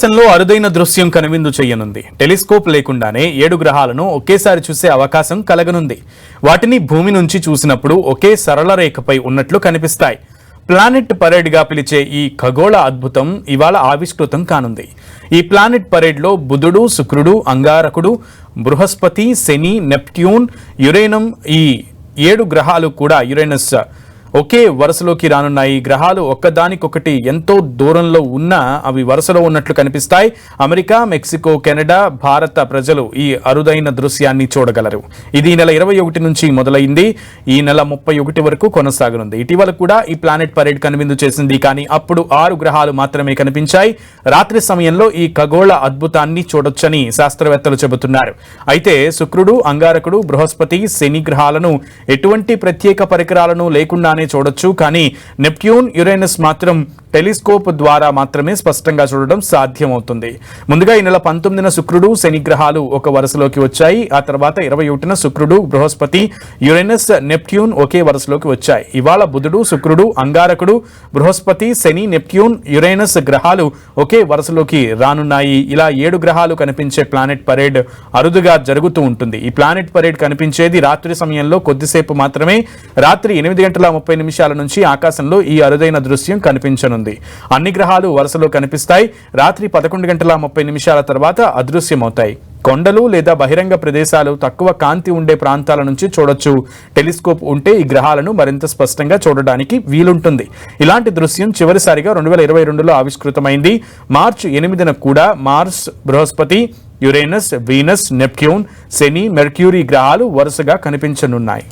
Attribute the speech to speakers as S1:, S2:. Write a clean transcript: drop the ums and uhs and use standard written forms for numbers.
S1: ఆకాశంలో అరుదైన దృశ్యం కనువిందు చేయనుంది. టెలిస్కోప్ లేకుండానే 7 గ్రహాలను ఒకేసారి చూసే అవకాశం కలగనుంది. వాటిని భూమి నుంచి చూసినప్పుడు ఒకే సరళ రేఖపై ఉన్నట్లు కనిపిస్తాయి. ప్లానెట్ పరేడ్ గా పిలిచే ఈ ఖగోళ అద్భుతం ఇవాళ ఆవిష్కృతం కానుంది. ఈ ప్లానెట్ పరేడ్ లో బుధుడు, శుక్రుడు, అంగారకుడు, బృహస్పతి, శని, నెప్ట్యూన్, యురేనం ఈ 7 గ్రహాలు కూడా యురేనస్ ఒకే వరుసలోకి రానున్నాయి. గ్రహాలు ఒక్కదానికొకటి ఎంతో దూరంలో ఉన్నా అవి వరుసలో ఉన్నట్లు కనిపిస్తాయి. అమెరికా, మెక్సికో, కెనడా, భారత ప్రజలు ఈ అరుదైన దృశ్యాన్ని చూడగలరు. ఇది ఈ నెల 21 నుంచి మొదలైంది. ఈ నెల 31 వరకు కొనసాగనుంది. ఇటీవల కూడా ఈ ప్లానెట్ పరేడ్ కనువిందు చేసింది. కానీ అప్పుడు 6 గ్రహాలు మాత్రమే కనిపించాయి. రాత్రి సమయంలో ఈ ఖగోళ అద్భుతాన్ని చూడొచ్చని శాస్త్రవేత్తలు చెబుతున్నారు. అయితే శుక్రుడు, అంగారకుడు, బృహస్పతి, శని గ్రహాలను ఎటువంటి ప్రత్యేక పరికరాలను లేకుండానే చూడొచ్చు. కానీ నెప్ట్యూన్, యురేనస్ మాత్రం టెలిస్కోప్ ద్వారా మాత్రమే స్పష్టంగా చూడడం సాధ్యమవుతుంది. ముందుగా ఈ నెల 19న శుక్రుడు, శని గ్రహాలు ఒక వరుసలోకి వచ్చాయి. ఆ తర్వాత 21న శుక్రుడు, బృహస్పతి, యురేనస్, నెప్ట్యూన్ ఒకే వరుసలోకి వచ్చాయి. ఇవాళ బుధుడు, శుక్రుడు, అంగారకుడు, బృహస్పతి, శని, నెప్ట్యూన్, యురేనస్ గ్రహాలు ఒకే వరుసలోకి రానున్నాయి. ఇలా 7 గ్రహాలు కనిపించే ప్లానెట్ పరేడ్ అరుదుగా జరుగుతూ ఉంటుంది. ఈ ప్లానెట్ పరేడ్ కనిపించేది రాత్రి సమయంలో కొద్దిసేపు మాత్రమే. రాత్రి 8:30 నుంచి ఆకాశంలో ఈ అరుదైన దృశ్యం కనిపించనుంది. అన్ని గ్రహాలు వరుసలో కనిపిస్తాయి. రాత్రి 11:30 తర్వాత అదృశ్యమవుతాయి. కొండలు లేదా బహిరంగ ప్రదేశాలు, తక్కువ కాంతి ఉండే ప్రాంతాల నుంచి చూడొచ్చు. టెలిస్కోప్ ఉంటే ఈ గ్రహాలను మరింత స్పష్టంగా చూడడానికి వీలుంటుంది. ఇలాంటి దృశ్యం చివరిసారిగా 2022లో ఆవిష్కృతమైంది. మార్చి 8న కూడా మార్స్, బృహస్పతి, యురేనస్, వీనస్, నెప్ట్యూన్, శని, మెర్క్యూరీ గ్రహాలు వరుసగా కనిపించనున్నాయి.